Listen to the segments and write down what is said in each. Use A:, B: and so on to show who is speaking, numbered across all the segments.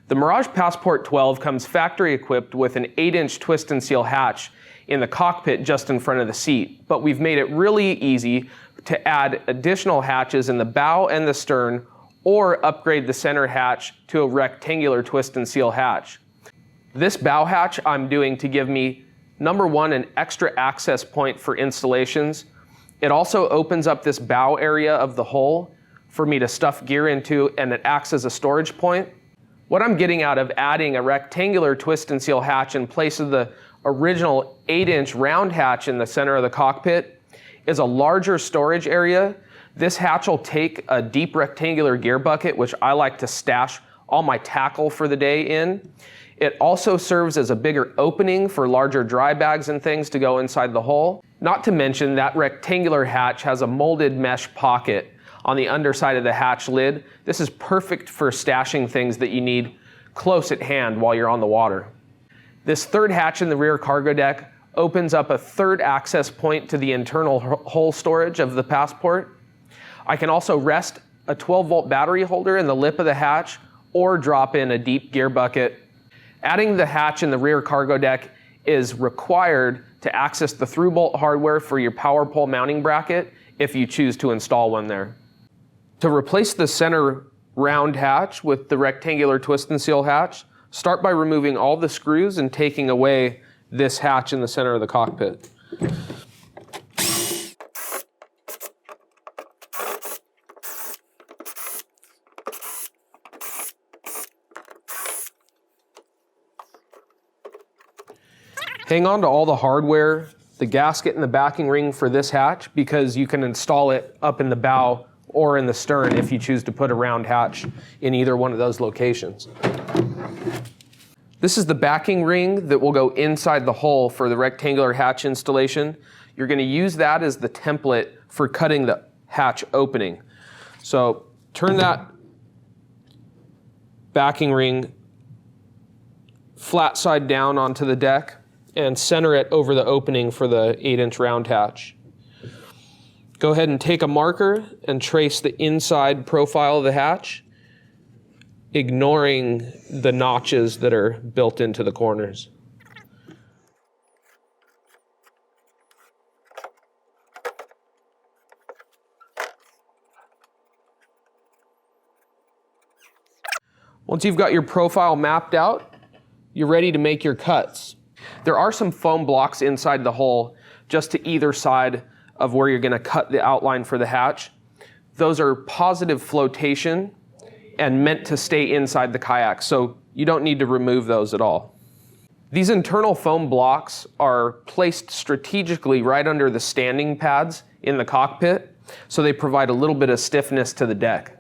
A: The Mirage Passport 12 comes factory equipped with an 8-inch twist and seal hatch in the cockpit just in front of the seat, but we've made it really easy to add additional hatches in the bow and the stern, or upgrade the center hatch to a rectangular twist and seal hatch. This bow hatch I'm doing to give me, number one, an extra access point for installations. It also opens up this bow area of the hull for me to stuff gear into, and it acts as a storage point. What I'm getting out of adding a rectangular twist and seal hatch in place of the original 8-inch round hatch in the center of the cockpit is a larger storage area. This hatch will take a deep rectangular gear bucket, which I like to stash all my tackle for the day in. It also serves as a bigger opening for larger dry bags and things to go inside the hull. Not to mention that rectangular hatch has a molded mesh pocket on the underside of the hatch lid. This is perfect for stashing things that you need close at hand while you're on the water. This third hatch in the rear cargo deck opens up a third access point to the internal hull storage of the Passport. I can also rest a 12-volt battery holder in the lip of the hatch or drop in a deep gear bucket. Adding the hatch in the rear cargo deck is required to access the through-bolt hardware for your power pole mounting bracket if you choose to install one there. To replace the center round hatch with the rectangular twist and seal hatch, start by removing all the screws and taking away this hatch in the center of the cockpit. Hang on to all the hardware, the gasket and the backing ring for this hatch, because you can install it up in the bow or in the stern if you choose to put a round hatch in either one of those locations. This is the backing ring that will go inside the hull for the rectangular hatch installation. You're going to use that as the template for cutting the hatch opening. So turn that backing ring flat side down onto the deck and center it over the opening for the 8-inch round hatch. Go ahead and take a marker and trace the inside profile of the hatch, ignoring the notches that are built into the corners. Once you've got your profile mapped out, you're ready to make your cuts. There are some foam blocks inside the hull just to either side of where you're going to cut the outline for the hatch. Those are positive flotation and meant to stay inside the kayak, so you don't need to remove those at all. These internal foam blocks are placed strategically right under the standing pads in the cockpit, so they provide a little bit of stiffness to the deck.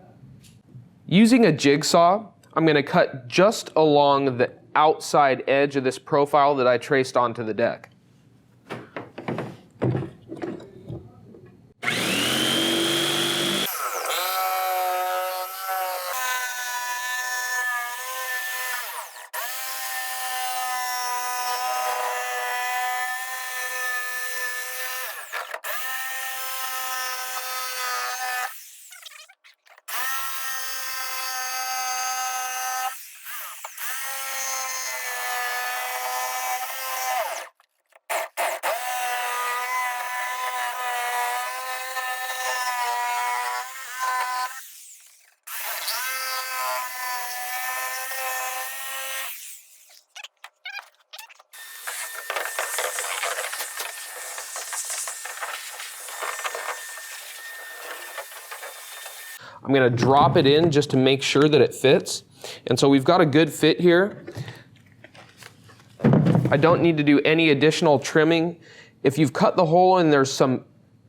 A: Using a jigsaw, I'm going to cut just along the outside edge of this profile that I traced onto the deck. I'm going to drop it in just to make sure that it fits. And so we've got a good fit here. I don't need to do any additional trimming. If you've cut the hole and there's some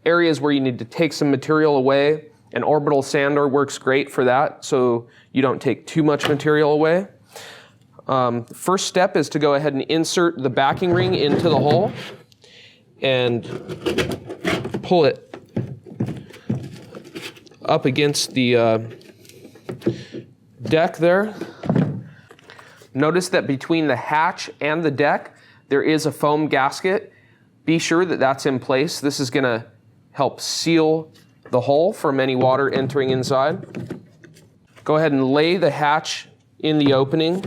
A: areas where you need to take some material away, an orbital sander works great for that, so you don't take too much material away. First step is to go ahead and insert the backing ring into the hole and pull it up against the deck there. Notice that between the hatch and the deck, there is a foam gasket. Be sure that that's in place. This is going to help seal the hull from any water entering inside. Go ahead and lay the hatch in the opening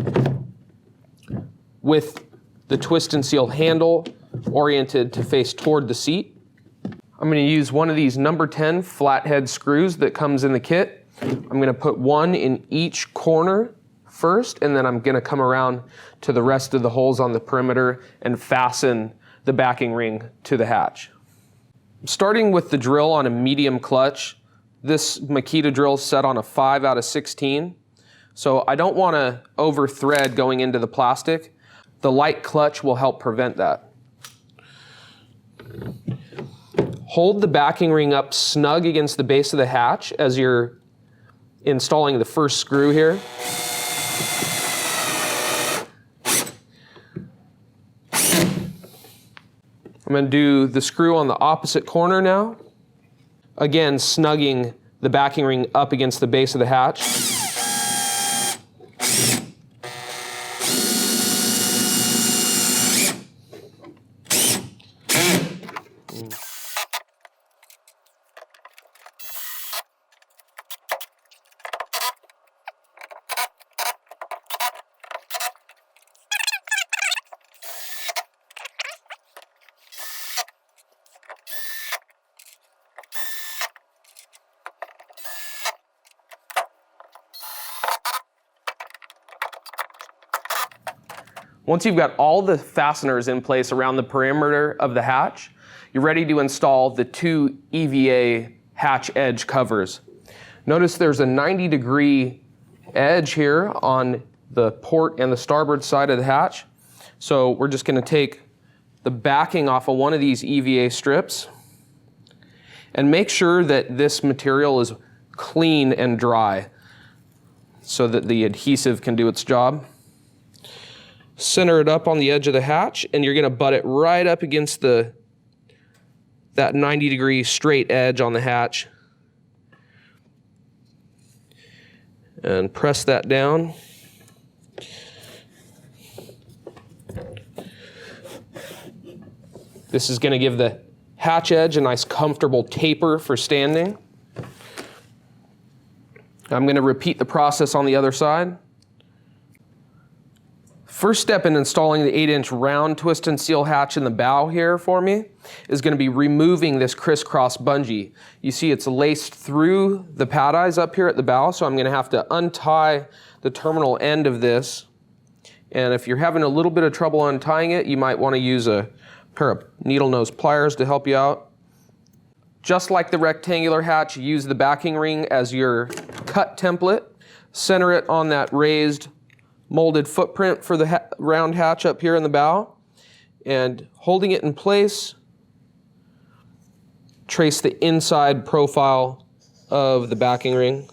A: with the twist and seal handle oriented to face toward the seat. I'm going to use one of these number 10 flathead screws that comes in the kit. I'm going to put one in each corner first, and then I'm going to come around to the rest of the holes on the perimeter and fasten the backing ring to the hatch. Starting with the drill on a medium clutch, this Makita drill is set on a 5 out of 16. So I don't want to over thread going into the plastic. The light clutch will help prevent that. Hold the backing ring up snug against the base of the hatch as you're installing the first screw here. I'm going to do the screw on the opposite corner now. Again, snugging the backing ring up against the base of the hatch. Once you've got all the fasteners in place around the perimeter of the hatch, you're ready to install the 2 EVA hatch edge covers. Notice there's a 90-degree edge here on the port and the starboard side of the hatch. So we're just going to take the backing off of one of these EVA strips and make sure that this material is clean and dry so that the adhesive can do its job. Center it up on the edge of the hatch, and you're going to butt it right up against that 90-degree straight edge on the hatch. And press that down. This is going to give the hatch edge a nice comfortable taper for standing. I'm going to repeat the process on the other side. First step in installing the 8-inch round twist and seal hatch in the bow here for me is going to be removing this crisscross bungee. You see it's laced through the pad eyes up here at the bow, so I'm going to have to untie the terminal end of this. And if you're having a little bit of trouble untying it, you might want to use a pair of needle nose pliers to help you out. Just like the rectangular hatch, use the backing ring as your cut template. Center it on that raised molded footprint for the round hatch up here in the bow, and holding it in place, trace the inside profile of the backing ring.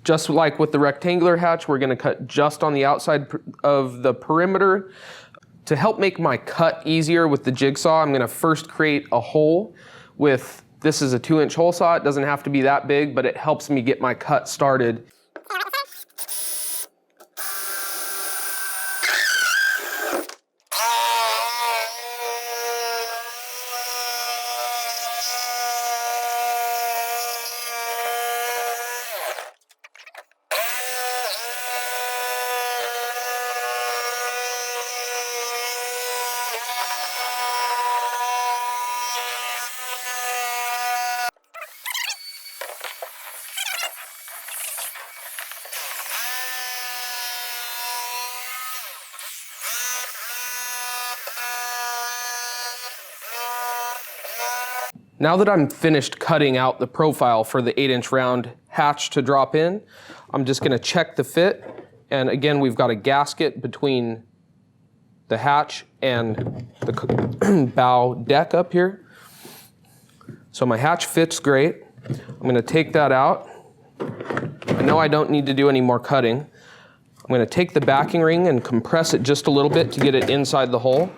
A: Just like with the rectangular hatch, we're going to cut just on the outside of the perimeter. To help make my cut easier with the jigsaw, I'm going to first create a hole with, this is a 2-inch hole saw. It doesn't have to be that big, but it helps me get my cut started. Now that I'm finished cutting out the profile for the 8-inch round hatch to drop in, I'm just going to check the fit. And again, we've got a gasket between the hatch and the bow deck up here. So my hatch fits great. I'm going to take that out. I know I don't need to do any more cutting. I'm going to take the backing ring and compress it just a little bit to get it inside the hole.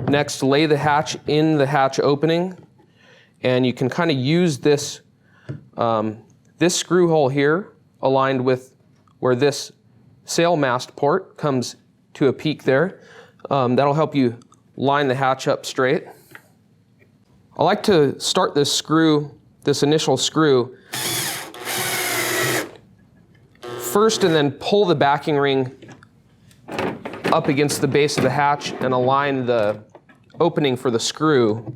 A: Next, lay the hatch in the hatch opening, and you can kind of use this, this screw hole here aligned with where this sail mast port comes to a peak there. That'll help you line the hatch up straight. I like to start this screw, this initial screw, first and then pull the backing ring up against the base of the hatch and align the opening for the screw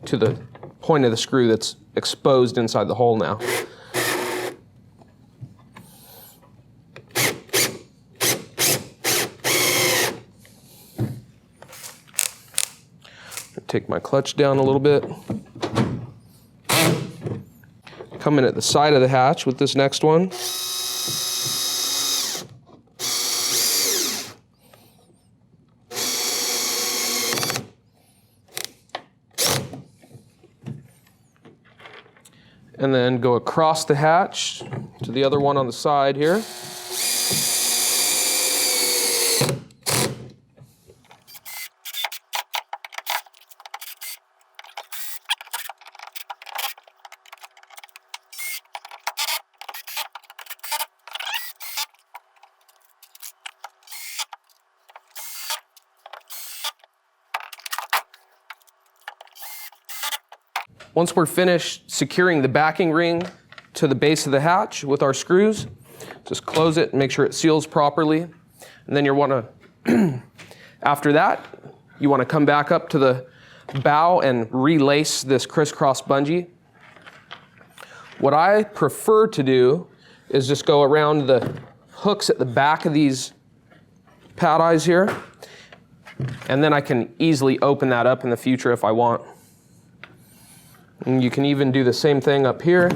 A: to the point of the screw that's exposed inside the hole now. Take my clutch down a little bit. Come in at the side of the hatch with this next one. And then go across the hatch to the other one on the side here. Once we're finished securing the backing ring to the base of the hatch with our screws, just close it and make sure it seals properly. And then you want to, after that, you want to come back up to the bow and relace this crisscross bungee. What I prefer to do is just go around the hooks at the back of these pad eyes here, and then I can easily open that up in the future if I want. And you can even do the same thing up here.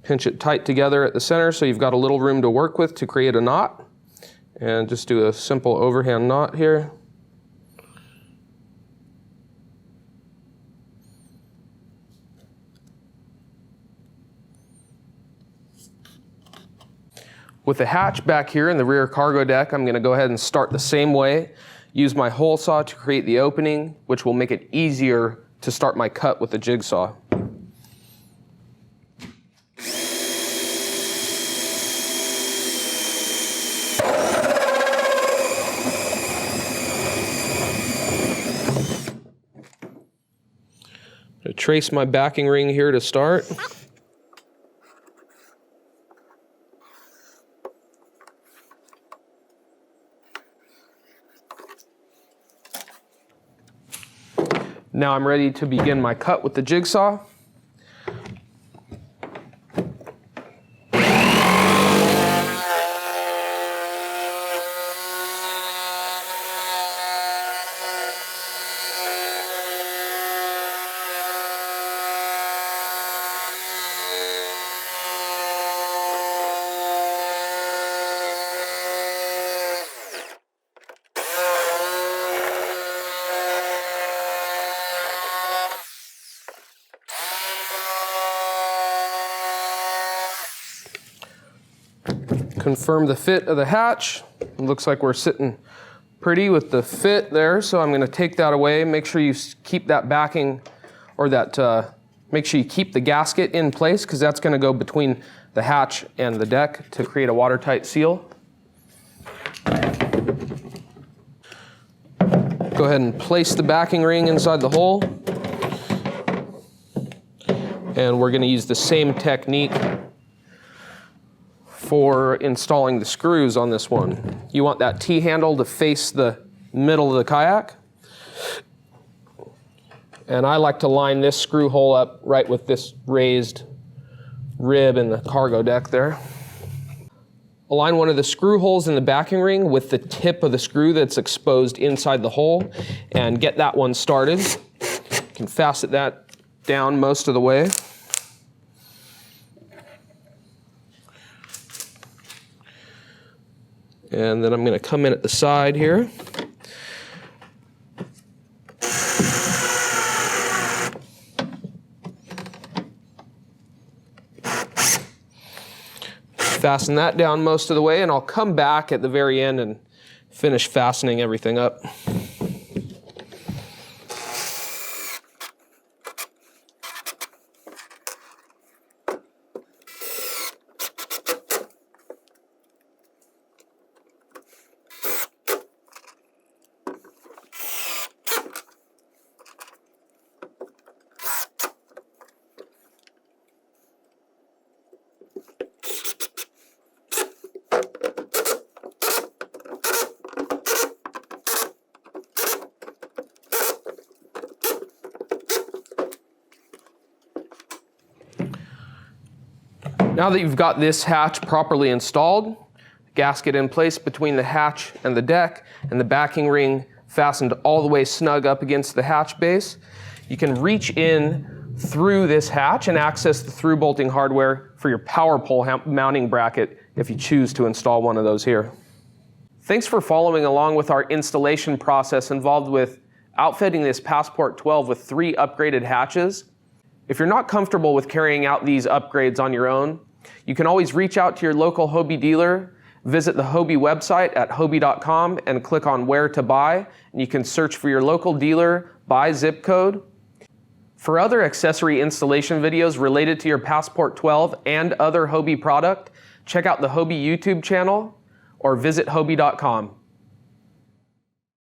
A: Pinch it tight together at the center so you've got a little room to work with to create a knot. And just do a simple overhand knot here. With the hatch back here in the rear cargo deck, I'm going to go ahead and start the same way. Use my hole saw to create the opening, which will make it easier to start my cut with the jigsaw. I trace my backing ring here to start. Now I'm ready to begin my cut with the jigsaw. Confirm the fit of the hatch. It looks like we're sitting pretty with the fit there, so I'm going to take that away. Make sure you keep that backing, or that, make sure you keep the gasket in place, because that's going to go between the hatch and the deck to create a watertight seal. Go ahead and place the backing ring inside the hole. And we're going to use the same technique for installing the screws on this one. You want that T-handle to face the middle of the kayak. And I like to line this screw hole up right with this raised rib in the cargo deck there. Align one of the screw holes in the backing ring with the tip of the screw that's exposed inside the hole and get that one started. You can fasten that down most of the way. And then I'm going to come in at the side here. Fasten that down most of the way, and I'll come back at the very end and finish fastening everything up. Now that you've got this hatch properly installed, gasket in place between the hatch and the deck, and the backing ring fastened all the way snug up against the hatch base, you can reach in through this hatch and access the through bolting hardware for your power pole mounting bracket if you choose to install one of those here. Thanks for following along with our installation process involved with outfitting this Passport 12 with 3 upgraded hatches. If you're not comfortable with carrying out these upgrades on your own, you can always reach out to your local Hobie dealer, visit the Hobie website at hobie.com and click on where to buy, and you can search for your local dealer by zip code. For other accessory installation videos related to your Passport 12 and other Hobie product, check out the Hobie YouTube channel or visit hobie.com.